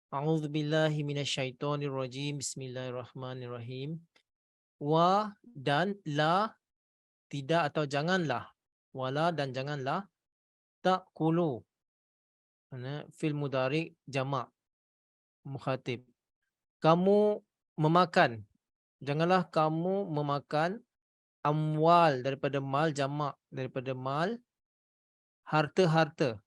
A'udzubillahi minasyaitonirrajim. Bismillahirrahmanirrahim. Wa dan la, tidak atau janganlah. Wala dan janganlah. Ta'kulu. Fil mudhari jamak mukhatib. Kamu memakan. Janganlah kamu memakan amwal, daripada mal, jamak daripada mal, harta-harta.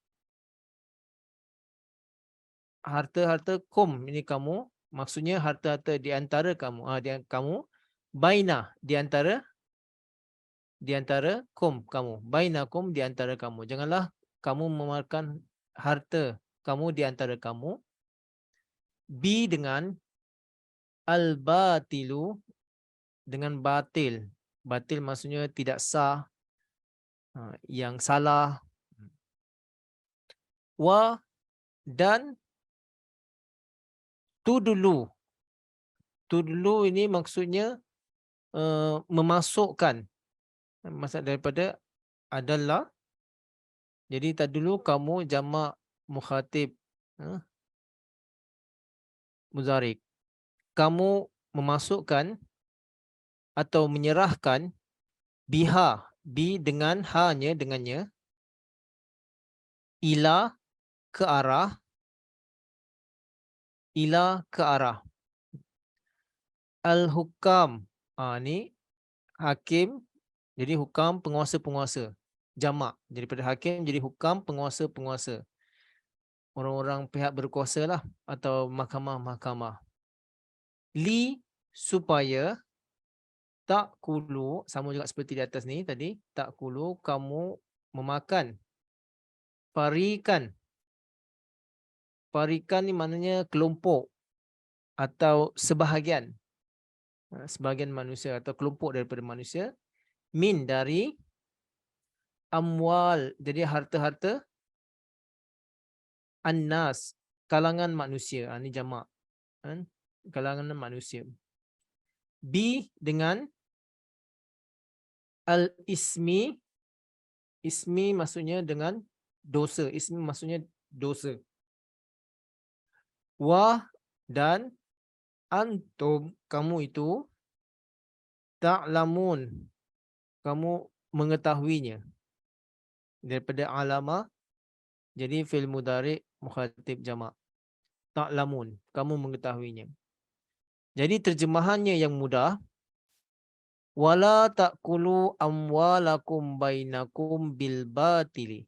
Harta-harta kum, ini kamu, maksudnya harta-harta di antara kamu. Kamu baina, di antara kum, kamu, bainakum, di antara kamu. Janganlah kamu memakan harta kamu di antara kamu, bi dengan al-batilu, dengan batil. Batil maksudnya tidak sah, yang salah. Wa dan tudlu. Tudlu ini maksudnya memasukkan. Maksud daripada adalah. Jadi tadi dulu kamu jamak mukhatib muzarik. Kamu memasukkan atau menyerahkan biha, bi dengan hanya, dengannya, ila, ke arah, ila, ke arah, al-hukam, ni hakim, jadi hukam, penguasa-penguasa, jamak daripada hakim jadi hukam, penguasa-penguasa, orang-orang pihak berkuasa lah, atau mahkamah-mahkamah. Li, supaya, tak kulu, sama juga seperti di atas ni tadi, tak kulu, kamu memakan, farikan. Farikan ni maknanya kelompok atau sebahagian, sebahagian manusia atau kelompok daripada manusia, min, dari amwal, jadi harta-harta, annas, kalangan manusia. Ini jamak, kalangan manusia. Bi dengan al-ismi, ismi maksudnya dengan dosa, ismi maksudnya dosa. Wah, dan antum, kamu itu, ta'lamun, kamu mengetahuinya. Daripada alama, jadi fi'il mudhari mukhatib jamak. Ta'lamun, kamu mengetahuinya. Jadi terjemahannya yang mudah, wala ta'kulu amwalakum bainakum bil batili,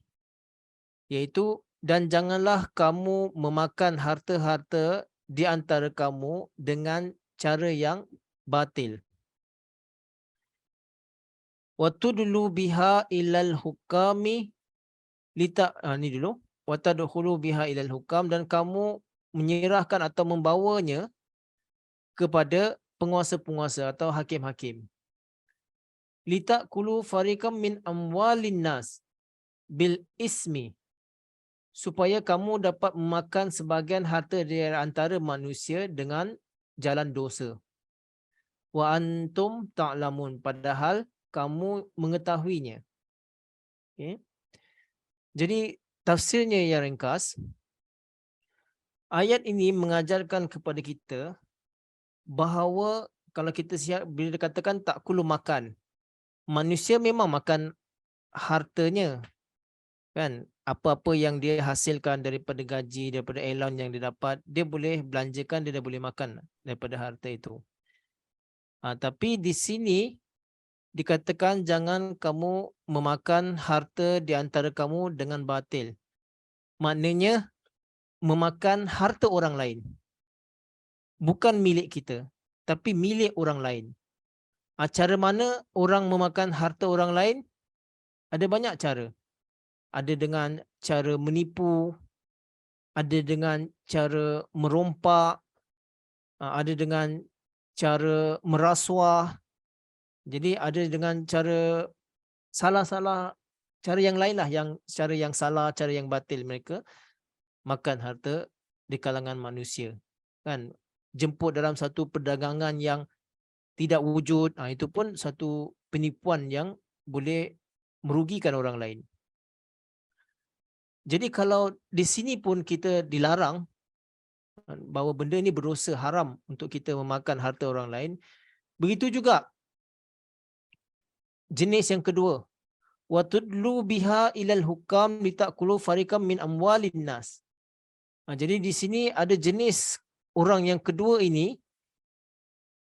iaitu dan janganlah kamu memakan harta-harta di antara kamu dengan cara yang batil. Wa tudlu biha ilal hukami ni dulu. Wa tadkhulu biha ilal hukam, dan kamu menyerahkan atau membawanya kepada penguasa-penguasa atau hakim-hakim. Litakulu fariqam min amwalin nas bil ismi, supaya kamu dapat memakan sebagian harta di antara manusia dengan jalan dosa. Wa antum ta'lamun, padahal kamu mengetahuinya. Okay. Jadi tafsirnya yang ringkas, ayat ini mengajarkan kepada kita bahawa kalau kita siap, bila dikatakan tak kulu makan, manusia memang makan hartanya, kan? Apa-apa yang dia hasilkan daripada gaji, daripada allowance yang dia dapat, dia boleh belanjakan, dia boleh makan daripada harta itu. Tapi di sini dikatakan jangan kamu memakan harta di antara kamu dengan batil. Maknanya memakan harta orang lain. Bukan milik kita, tapi milik orang lain. Cara mana orang memakan harta orang lain? Ada banyak cara. Ada dengan cara menipu, ada dengan cara merompak, ada dengan cara merasuah. Jadi ada dengan cara salah-salah, cara yang lain lah, yang cara yang salah, cara yang batil mereka makan harta di kalangan manusia. Kan? Jemput dalam satu perdagangan yang tidak wujud, itu pun satu penipuan yang boleh merugikan orang lain. Jadi kalau di sini pun kita dilarang, bahawa benda ini berdosa, haram untuk kita memakan harta orang lain. Begitu juga jenis yang kedua, wa tudlu biha ilal hukam litakulu fariqam min amwalin nas. Jadi di sini ada jenis orang yang kedua ini,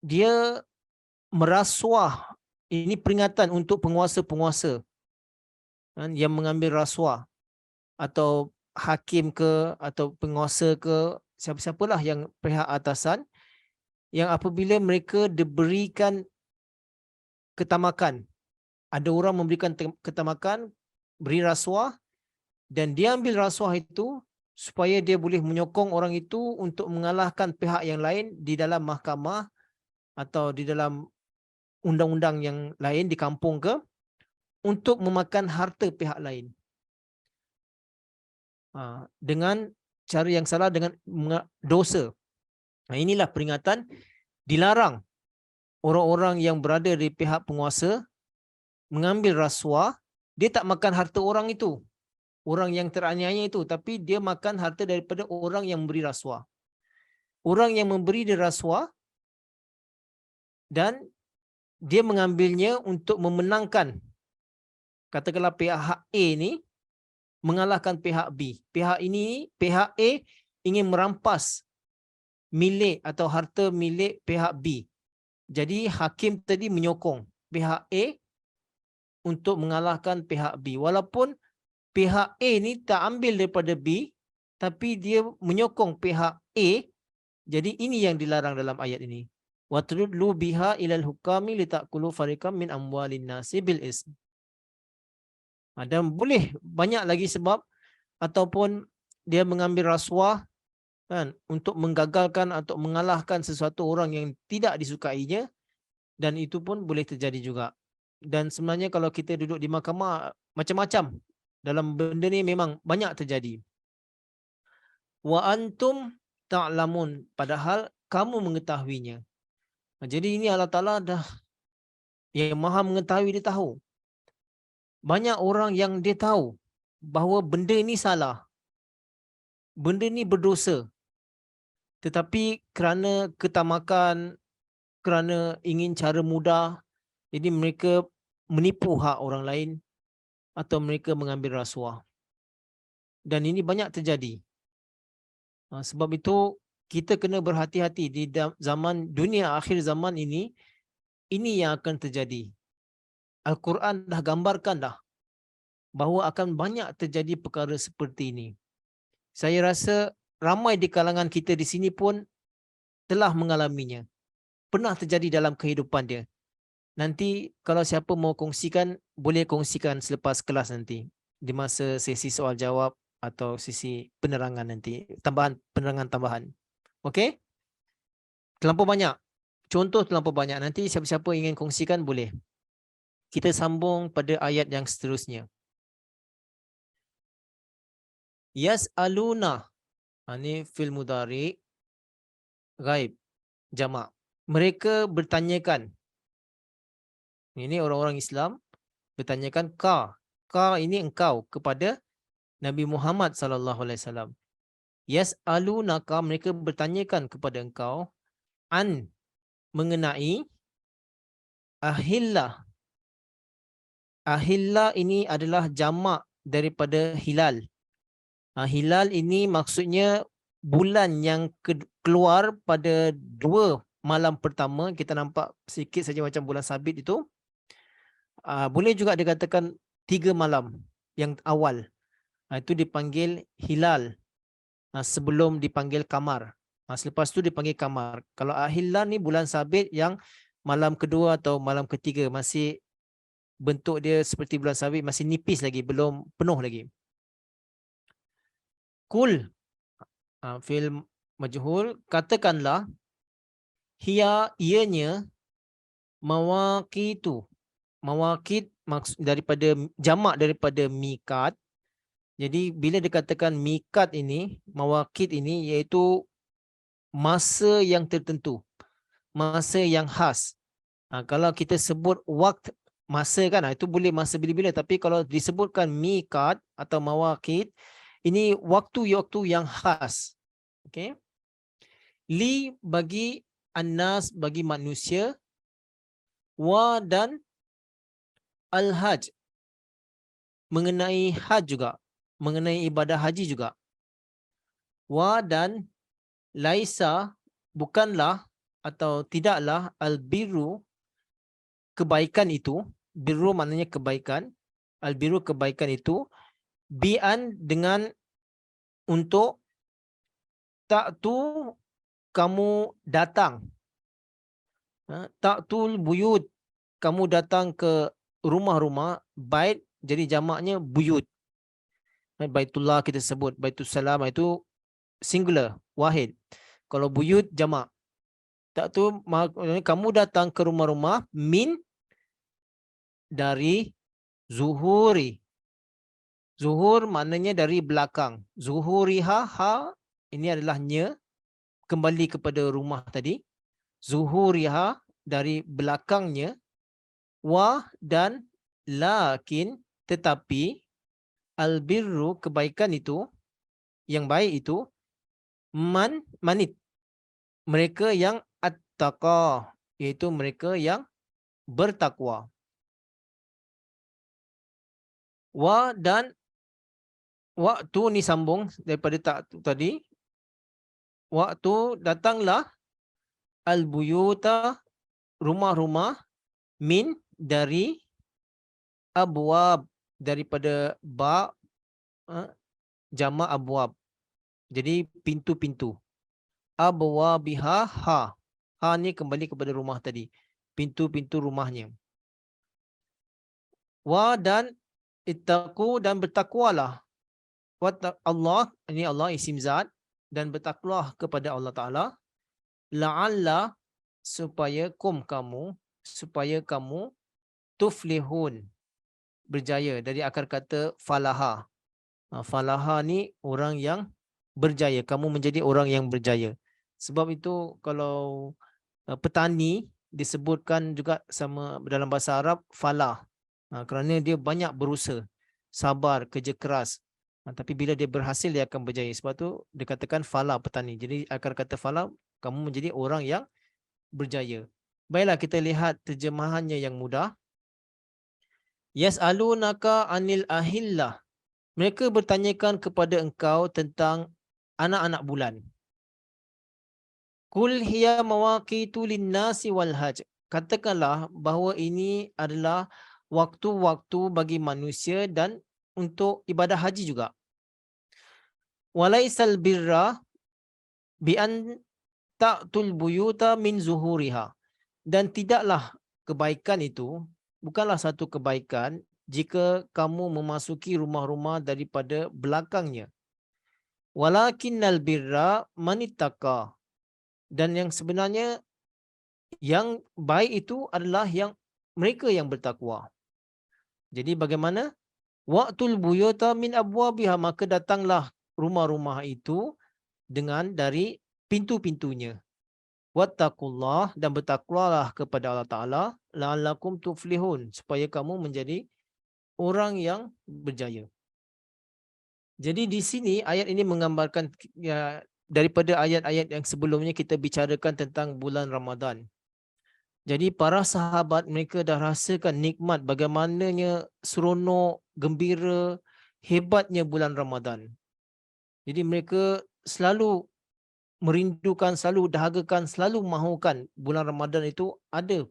dia merasuah. Ini peringatan untuk penguasa-penguasa yang mengambil rasuah, atau hakim ke, atau penguasa ke, siapa-siapalah yang pihak atasan, yang apabila mereka diberikan ketamakan, ada orang memberikan ketamakan, beri rasuah, dan dia ambil rasuah itu supaya dia boleh menyokong orang itu untuk mengalahkan pihak yang lain di dalam mahkamah atau di dalam undang-undang yang lain di kampung ke, untuk memakan harta pihak lain. Dengan cara yang salah, dengan dosa. Inilah peringatan, dilarang orang-orang yang berada di pihak penguasa mengambil rasuah. Dia tak makan harta orang itu, orang yang teraniaya itu, tapi dia makan harta daripada orang yang memberi rasuah. Orang yang memberi dia rasuah dan dia mengambilnya untuk memenangkan, katakanlah pihak A ni mengalahkan pihak B. Pihak A ingin merampas milik atau harta milik pihak B. Jadi hakim tadi menyokong pihak A untuk mengalahkan pihak B. Walaupun pihak A ni tak ambil daripada B, tapi dia menyokong pihak A. Jadi ini yang dilarang dalam ayat ini. Watudlu biha ilal hukami litakulu fariqam min amwalin nasi bil ism. Dan boleh banyak lagi sebab, ataupun dia mengambil rasuah kan, untuk menggagalkan atau mengalahkan sesuatu orang yang tidak disukainya, dan itu pun boleh terjadi juga. Dan sebenarnya kalau kita duduk di mahkamah, macam-macam dalam benda ni memang banyak terjadi. Wa antum ta'lamun, padahal kamu mengetahuinya. Jadi ini Allah Ta'ala dah yang maha mengetahui, dia tahu. Banyak orang yang dia tahu bahawa benda ini salah, benda ini berdosa, tetapi kerana ketamakan, kerana ingin cara mudah, jadi mereka menipu hak orang lain atau mereka mengambil rasuah. Dan ini banyak terjadi. Sebab itu kita kena berhati-hati di zaman dunia akhir zaman ini yang akan terjadi. Al-Quran dah gambarkan dah bahawa akan banyak terjadi perkara seperti ini. Saya rasa ramai di kalangan kita di sini pun telah mengalaminya. Pernah terjadi dalam kehidupan dia. Nanti kalau siapa mau kongsikan, boleh kongsikan selepas kelas nanti, di masa sesi soal jawab atau sesi penerangan nanti, penerangan tambahan. Okey? Terlampau banyak. Contoh terlampau banyak. Nanti siapa-siapa ingin kongsikan boleh. Kita sambung pada ayat yang seterusnya. Yas'aluna. Ini fil mudhari ghaib, jamak. Mereka bertanyakan. Ini orang-orang Islam bertanyakan ka. Ka ini engkau, kepada Nabi Muhammad sallallahu alaihi wasallam. Yas'alunaka, mereka bertanyakan kepada engkau, an, mengenai ahillah. Ahillah ini adalah jamak daripada hilal. Hilal ini maksudnya bulan yang keluar pada 2 malam pertama. Kita nampak sikit saja macam bulan sabit itu. Boleh juga dikatakan 3 malam yang awal. Itu dipanggil hilal. Sebelum dipanggil kamar. Selepas tu dipanggil kamar. Kalau ahillah ni bulan sabit yang malam kedua atau malam ketiga, masih bentuk dia seperti bulan sabit, masih nipis lagi, belum penuh lagi. Kul, fi'il majhul, katakanlah, hiya, ianya, mawaqitu. Mawaqit maksud daripada jamak daripada miqat. Jadi bila dikatakan miqat ini, mawaqit ini iaitu masa yang tertentu, masa yang khas. Kalau kita sebut wakt, masa kan, itu boleh masa bila-bila, tapi kalau disebutkan miqat atau mawaqit, ini waktu-waktu yang khas. Okey. Li bagi annas bagi manusia, wa dan al-hajj mengenai haj juga, mengenai ibadah haji juga. Wa dan laisa bukanlah atau tidaklah al-birru kebaikan itu, birru maknanya kebaikan, al-birru kebaikan itu bi'an dengan untuk tak tu kamu datang. Tak tul buyut kamu datang ke rumah-rumah, bait jadi jamaknya buyut. Baitullah kita sebut, Baitus Salam itu singular, wahid. Kalau buyut jamak. Tak tu maknanya kamu datang ke rumah-rumah min dari zuhuri. Zuhur maknanya dari belakang. Zuhuriha ha ini adalah nya kembali kepada rumah tadi. Zuhuriha dari belakangnya, wa dan lakin tetapi albirru kebaikan itu yang baik itu manit mereka yang attaqa iaitu mereka yang bertakwa. Wa dan waktu ni sambung daripada tak tadi. Waktu datanglah al-buyuta rumah-rumah min dari abwab daripada ba jamak abwab. Jadi pintu-pintu. Abwabiha ha. Ha ni kembali kepada rumah tadi. Pintu-pintu rumahnya. Wa dan ittaqu dan bertakwalah. Wa Allah, ini Allah isim zat, dan bertakwalah kepada Allah Ta'ala. La'alla supaya kamu tuflihun berjaya dari akar kata falaha. Falaha ni orang yang berjaya, kamu menjadi orang yang berjaya. Sebab itu kalau petani disebutkan juga sama dalam bahasa Arab falah. Kerana dia banyak berusaha, sabar, kerja keras. Tapi bila dia berhasil dia akan berjaya. Sebab tu dikatakan falah petani. Jadi akar kata falah, kamu menjadi orang yang berjaya. Baiklah kita lihat terjemahannya yang mudah. Yas'alunaka anil ahillah. Mereka bertanyakan kepada engkau tentang anak-anak bulan. Kul hiya mawaqitu linnasi wal hajj. Katakanlah bahawa ini adalah waktu-waktu bagi manusia dan untuk ibadah haji juga. Walaisal birra bi an ta'tul buyuta min zuhuriha. Dan tidaklah kebaikan itu, bukanlah satu kebaikan jika kamu memasuki rumah-rumah daripada belakangnya. Walakinnal birra manittaqa. Dan yang sebenarnya yang baik itu adalah yang mereka yang bertakwa. Jadi bagaimana? Waqtul buyuta min abwabiha, maka datanglah rumah-rumah itu dengan dari pintu-pintunya. Wattaqullah, dan bertakwalah kepada Allah Ta'ala, la'allakum tuflihun, supaya kamu menjadi orang yang berjaya. Jadi di sini ayat ini menggambarkan daripada ayat-ayat yang sebelumnya kita bicarakan tentang bulan Ramadan. Jadi para sahabat mereka dah rasakan nikmat bagaimananya seronok, gembira, hebatnya bulan Ramadan. Jadi mereka selalu merindukan, selalu dahagakan, selalu mahukan bulan Ramadan itu ada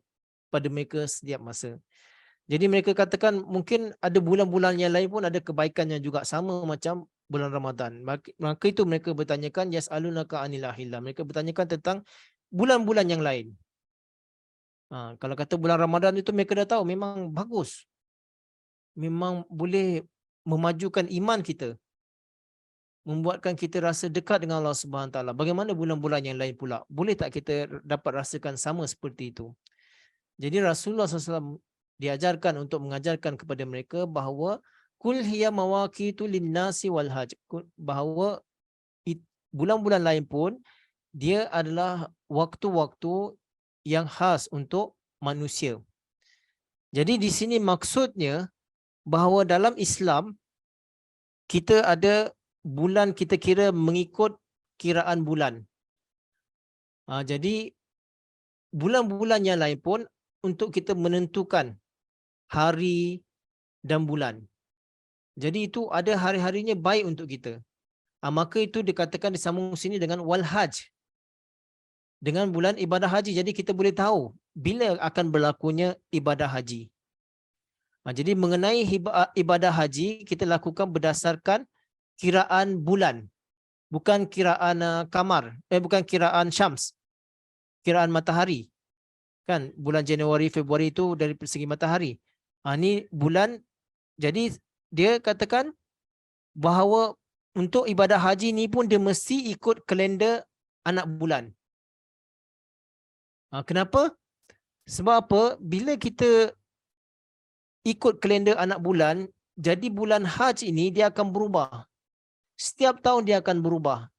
pada mereka setiap masa. Jadi mereka katakan mungkin ada bulan-bulan yang lain pun ada kebaikannya juga sama macam bulan Ramadan. Maka itu mereka bertanyakan yas'alunaka anil ahillah. Mereka bertanyakan tentang bulan-bulan yang lain. Kalau kata bulan Ramadan itu mereka dah tahu memang bagus. Memang boleh memajukan iman kita. Membuatkan kita rasa dekat dengan Allah Subhanahu Wa Taala. Bagaimana bulan-bulan yang lain pula? Boleh tak kita dapat rasakan sama seperti itu? Jadi Rasulullah SAW diajarkan untuk mengajarkan kepada mereka bahawa kul hiya mawaqitu linnasi wal hajj. Bahawa bulan-bulan lain pun dia adalah waktu-waktu yang khas untuk manusia. Jadi di sini maksudnya bahawa dalam Islam kita ada bulan, kita kira mengikut kiraan bulan. Jadi bulan-bulan yang lain pun untuk kita menentukan hari dan bulan. Jadi itu ada hari-harinya baik untuk kita. Maka itu dikatakan disambung sini dengan wal hajj. Dengan bulan ibadah haji. Jadi kita boleh tahu bila akan berlakunya ibadah haji. Jadi mengenai ibadah haji kita lakukan berdasarkan kiraan bulan. Bukan kiraan kamar. Bukan kiraan syams. Kiraan matahari. Kan bulan Januari, Februari itu dari segi matahari. Ini bulan. Jadi dia katakan bahawa untuk ibadah haji ni pun dia mesti ikut kalender anak bulan. Kenapa? Sebab apa? Bila kita ikut kalender anak bulan, jadi bulan Haj ini dia akan berubah. Setiap tahun dia akan berubah.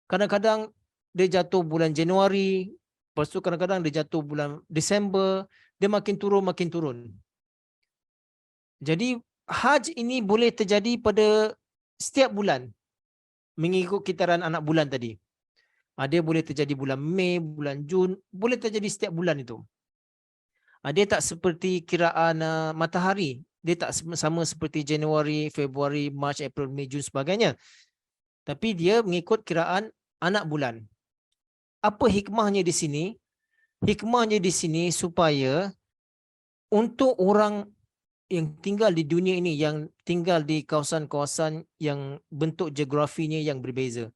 Kadang-kadang dia jatuh bulan Januari, lepas tu kadang-kadang dia jatuh bulan Disember, dia makin turun. Jadi Haj ini boleh terjadi pada setiap bulan mengikut kitaran anak bulan tadi. Dia boleh terjadi bulan Mei, bulan Jun, boleh terjadi setiap bulan itu. Dia tak seperti kiraan matahari. Dia tak sama seperti Januari, Februari, Mac, April, Mei, Jun sebagainya. Tapi dia mengikut kiraan anak bulan. Apa hikmahnya di sini? Hikmahnya di sini supaya untuk orang yang tinggal di dunia ini, yang tinggal di kawasan-kawasan yang bentuk geografinya yang berbeza.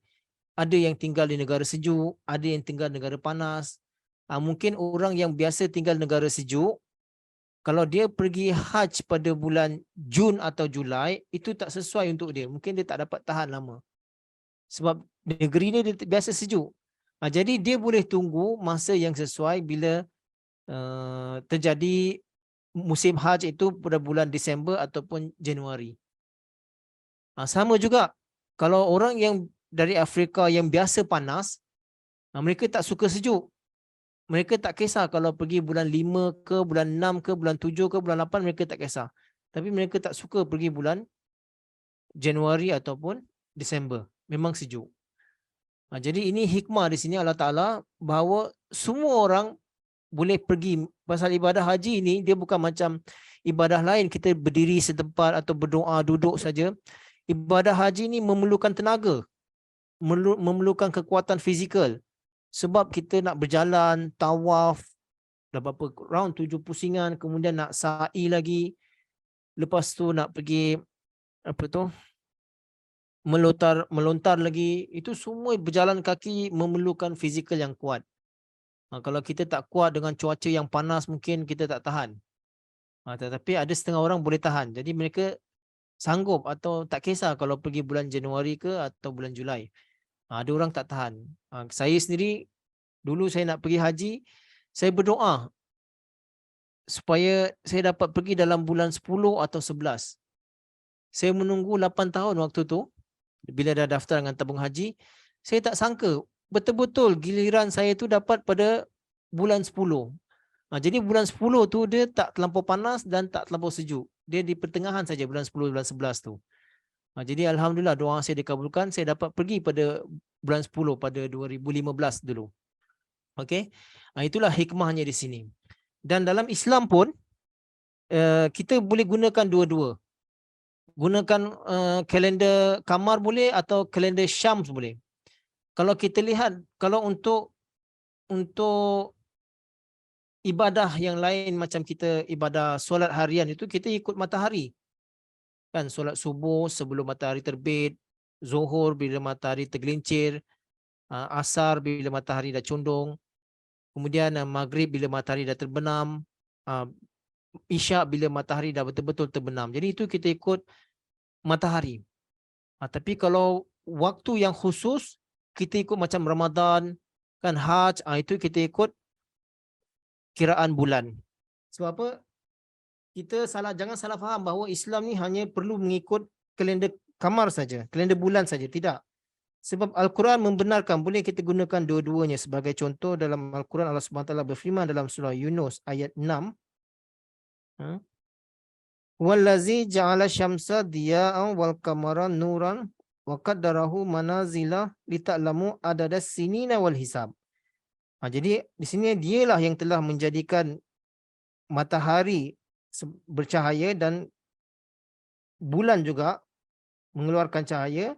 Ada yang tinggal di negara sejuk, ada yang tinggal di negara panas. Mungkin orang yang biasa tinggal di negara sejuk, kalau dia pergi Hajj pada bulan Jun atau Julai, itu tak sesuai untuk dia. Mungkin dia tak dapat tahan lama. Sebab negeri ni dia biasa sejuk. Jadi dia boleh tunggu masa yang sesuai bila terjadi musim Hajj itu pada bulan Disember ataupun Januari. Sama juga, kalau orang yang dari Afrika yang biasa panas, mereka tak suka sejuk. Mereka tak kisah kalau pergi bulan 5 ke, bulan 6 ke, bulan 7 ke, bulan 8, mereka tak kisah. Tapi mereka tak suka pergi bulan Januari ataupun Disember. Memang sejuk. Jadi ini hikmah di sini Allah Ta'ala bahawa semua orang boleh pergi. Pasal ibadah haji ini, dia bukan macam ibadah lain. Kita berdiri setempat atau berdoa, duduk saja. Ibadah haji ini memerlukan tenaga. Memerlukan kekuatan fizikal. Sebab kita nak berjalan, tawaf, dah berapa round 7 pusingan, kemudian nak sa'i lagi. Lepas tu nak pergi melontar lagi. Itu semua berjalan kaki memerlukan fizikal yang kuat. Kalau kita tak kuat dengan cuaca yang panas, mungkin kita tak tahan. Tetapi ada setengah orang boleh tahan. Jadi mereka sanggup atau tak kisah kalau pergi bulan Januari ke atau bulan Julai. Ada orang tak tahan. Saya sendiri, dulu saya nak pergi haji, saya berdoa supaya saya dapat pergi dalam bulan 10 atau 11. Saya menunggu 8 tahun waktu tu, bila dah daftar dengan tabung haji, saya tak sangka, betul-betul giliran saya tu dapat pada bulan 10. Jadi bulan 10 tu dia tak terlampau panas dan tak terlampau sejuk. Dia di pertengahan saja bulan 10, bulan 11 tu. Jadi Alhamdulillah doa saya dikabulkan. Saya dapat pergi pada bulan 10 pada 2015 dulu. Okey. Itulah hikmahnya di sini. Dan dalam Islam pun kita boleh gunakan dua-dua. Gunakan kalender kamar boleh atau kalender syams boleh. Kalau kita lihat, kalau untuk ibadah yang lain macam kita ibadah solat harian itu kita ikut matahari. Kan solat subuh sebelum matahari terbit, zuhur bila matahari tergelincir, asar bila matahari dah condong, kemudian maghrib bila matahari dah terbenam, isyak bila matahari dah betul-betul terbenam. Jadi itu kita ikut matahari. Tapi kalau waktu yang khusus kita ikut macam Ramadan, kan Hajj, itu kita ikut kiraan bulan. Sebab apa? Jangan salah faham bahawa Islam ni hanya perlu mengikut kalender kamar saja, kalender bulan saja. Tidak. Sebab Al-Quran membenarkan boleh kita gunakan dua-duanya. Sebagai contoh dalam Al-Quran Allah SWT berfirman dalam surah Yunus ayat 6. Wallazi ja'ala syamsa diya'an wal qamara nuran wa qaddarahu manazila lita'lamu adadas sinina wal hisab. Jadi di sini dialah yang telah menjadikan matahari bercahaya dan bulan juga mengeluarkan cahaya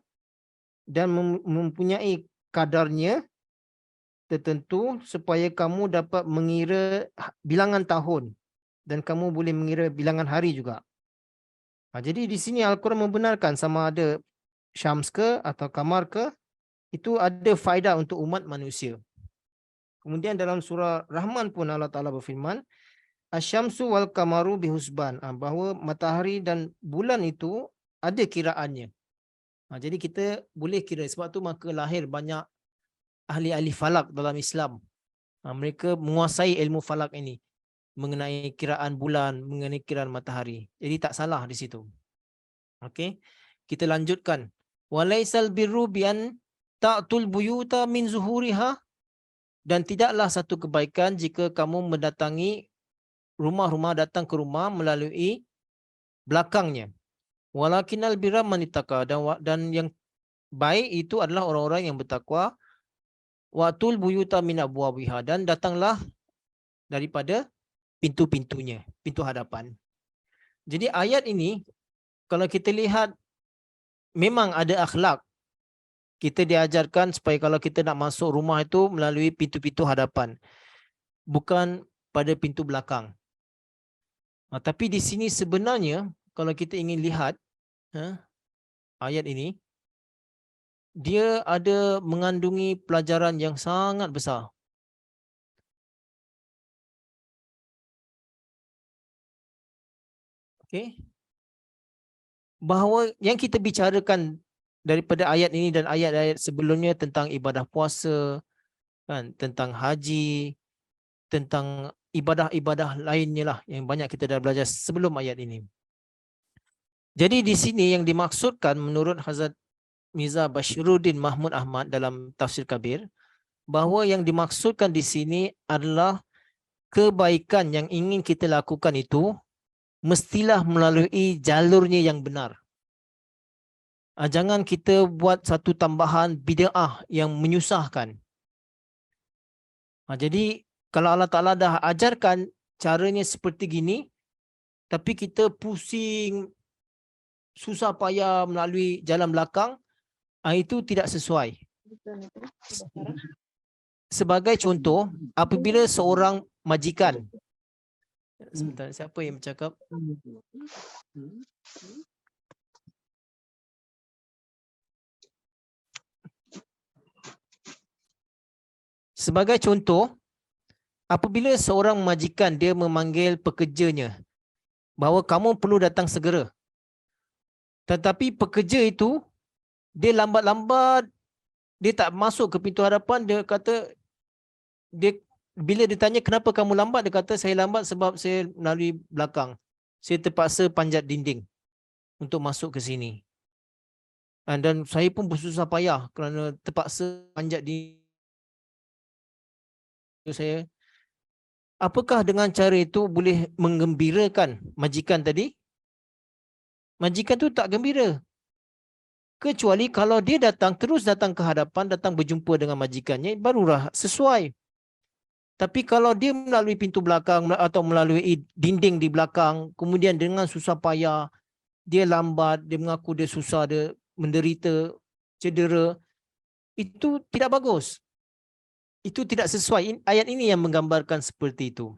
dan mempunyai kadarnya tertentu supaya kamu dapat mengira bilangan tahun dan kamu boleh mengira bilangan hari juga. Jadi di sini Al-Quran membenarkan sama ada Syams ke atau Kamar ke, itu ada faedah untuk umat manusia. Kemudian dalam surah Rahman pun Allah Ta'ala berfirman, Asyamsu wal kamaru bihusban, bahawa matahari dan bulan itu ada kiraannya. Jadi kita boleh kira, sebab tu maka lahir banyak ahli-ahli falak dalam Islam. Mereka menguasai ilmu falak ini mengenai kiraan bulan, mengenai kiraan matahari. Jadi tak salah di situ. Okey. Kita lanjutkan. Walaisal birru bian ta'tul buyuta min zuhuriha, dan tidaklah satu kebaikan jika kamu mendatangi rumah-rumah, datang ke rumah melalui belakangnya. Walakinal birra man ittaqa, dan yang baik itu adalah orang-orang yang bertakwa. Watul buyuta min abwabiha, dan datanglah daripada pintu-pintunya, pintu hadapan. Jadi ayat ini kalau kita lihat memang ada akhlak. Kita diajarkan supaya kalau kita nak masuk rumah itu melalui pintu-pintu hadapan, bukan pada pintu belakang. Tapi di sini sebenarnya kalau kita ingin lihat ayat ini, dia ada mengandungi pelajaran yang sangat besar. Okey. Bahawa yang kita bicarakan daripada ayat ini dan ayat-ayat sebelumnya tentang ibadah puasa, kan, tentang haji, tentang ibadah-ibadah lainnya lah yang banyak kita dah belajar sebelum ayat ini. Jadi di sini yang dimaksudkan menurut Hazrat Mirza Bashiruddin Mahmud Ahmad dalam Tafsir Kabir, bahawa yang dimaksudkan di sini adalah kebaikan yang ingin kita lakukan itu mestilah melalui jalurnya yang benar. Jangan kita buat satu tambahan bid'ah yang menyusahkan. Jadi kalau Allah Ta'ala dah ajarkan caranya seperti gini, tapi kita pusing, susah payah melalui jalan belakang, itu tidak sesuai. Sebagai contoh, apabila seorang majikan, sebentar, siapa yang bercakap? Sebagai contoh, apabila seorang majikan dia memanggil pekerjanya bahawa kamu perlu datang segera, tetapi pekerja itu dia lambat-lambat, dia tak masuk ke pintu hadapan, dia kata, dia bila ditanya kenapa kamu lambat, dia kata saya lambat sebab saya melalui belakang, saya terpaksa panjat dinding untuk masuk ke sini, dan saya pun bersusah payah kerana terpaksa panjat dinding saya. Apakah dengan cara itu boleh menggembirakan majikan tadi? Majikan tu tak gembira. Kecuali kalau dia terus datang ke hadapan, datang berjumpa dengan majikannya, barulah sesuai. Tapi kalau dia melalui pintu belakang atau melalui dinding di belakang, kemudian dengan susah payah, dia lambat, dia mengaku dia susah, dia menderita, cedera, itu tidak bagus. Itu tidak sesuai. Ayat ini yang menggambarkan seperti itu.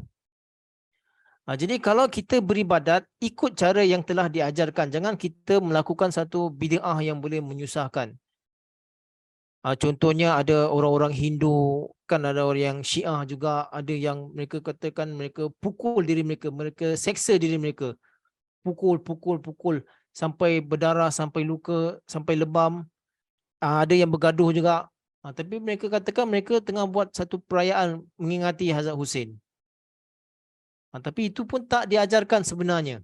Jadi kalau kita beribadat, ikut cara yang telah diajarkan. Jangan kita melakukan satu bid'ah yang boleh menyusahkan. Contohnya ada orang-orang Hindu, kan ada orang yang Syiah juga, ada yang mereka katakan mereka pukul diri mereka, mereka seksa diri mereka. Pukul sampai berdarah, sampai luka, sampai lebam. Ada yang bergaduh juga. Tapi mereka katakan mereka tengah buat satu perayaan mengingati Hazrat Hussein. Tapi itu pun tak diajarkan sebenarnya.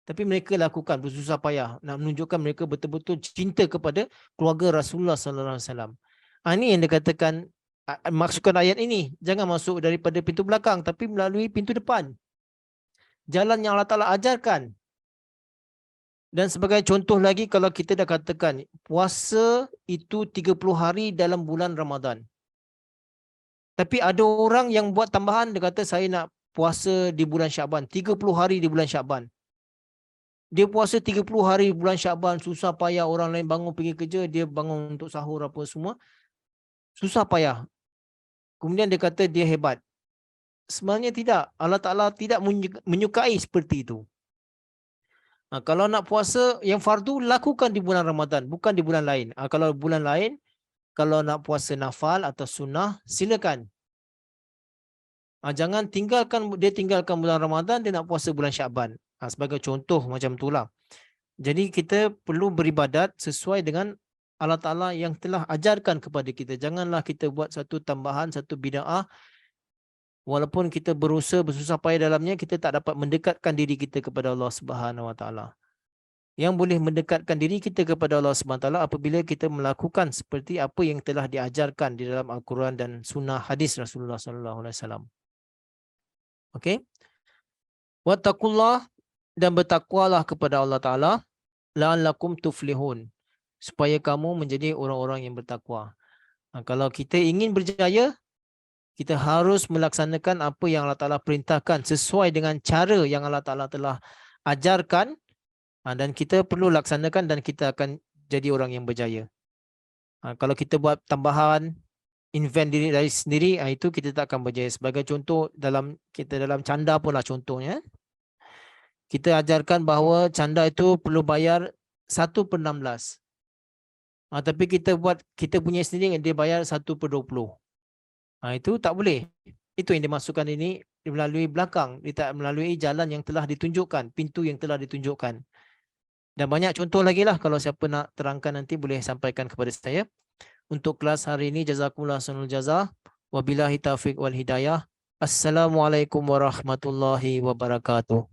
Tapi mereka lakukan bersusah payah nak menunjukkan mereka betul-betul cinta kepada keluarga Rasulullah sallallahu alaihi wasallam. Ini yang dikatakan maksudkan ayat ini, jangan masuk daripada pintu belakang tapi melalui pintu depan. Jalan yang Allah Taala ajarkan. Dan sebagai contoh lagi, kalau kita dah katakan puasa itu 30 hari dalam bulan Ramadan. Tapi ada orang yang buat tambahan, dia kata saya nak puasa di bulan Syaban, 30 hari di bulan Syaban. Dia puasa 30 hari bulan Syaban, susah payah, orang lain bangun pergi kerja, dia bangun untuk sahur apa semua. Susah payah. Kemudian dia kata dia hebat. Sebenarnya tidak. Allah Ta'ala tidak menyukai seperti itu. Kalau nak puasa yang fardu, lakukan di bulan Ramadan, bukan di bulan lain. Kalau bulan lain, kalau nak puasa nafal atau sunnah, silakan. Jangan tinggalkan bulan Ramadan, dia nak puasa bulan Syaban. Sebagai contoh macam itulah. Jadi kita perlu beribadat sesuai dengan Allah Ta'ala yang telah ajarkan kepada kita. Janganlah kita buat satu tambahan, satu bida'ah. Walaupun kita berusaha, bersusah payah dalamnya, kita tak dapat mendekatkan diri kita kepada Allah Subhanahu Wa Ta'ala. Yang boleh mendekatkan diri kita kepada Allah Subhanahu Wa Ta'ala apabila kita melakukan seperti apa yang telah diajarkan di dalam Al-Quran dan sunnah hadis Rasulullah Sallallahu Alaihi Wasallam. Okey. Wattaqullah, dan bertakwalah kepada Allah Ta'ala, la'allakum tuflihun, supaya kamu menjadi orang-orang yang bertakwa. Kalau kita ingin berjaya, kita harus melaksanakan apa yang Allah Ta'ala perintahkan sesuai dengan cara yang Allah Ta'ala telah ajarkan, dan kita perlu laksanakan dan kita akan jadi orang yang berjaya. Kalau kita buat tambahan, invent diri dari sendiri, itu kita tak akan berjaya. Sebagai contoh, dalam canda pun lah contohnya. Kita ajarkan bahawa canda itu perlu bayar 1/16. Tapi kita punya sendiri, dia bayar 1/20. Itu tak boleh. Itu yang dimasukkan ini melalui belakang. Dia tak melalui jalan yang telah ditunjukkan, pintu yang telah ditunjukkan. Dan banyak contoh lagi lah. Kalau siapa nak terangkan nanti boleh sampaikan kepada saya. Untuk kelas hari ini, jazakumullah sanul jazah. Wabillahi taufiq wal hidayah. Assalamualaikum warahmatullahi wabarakatuh.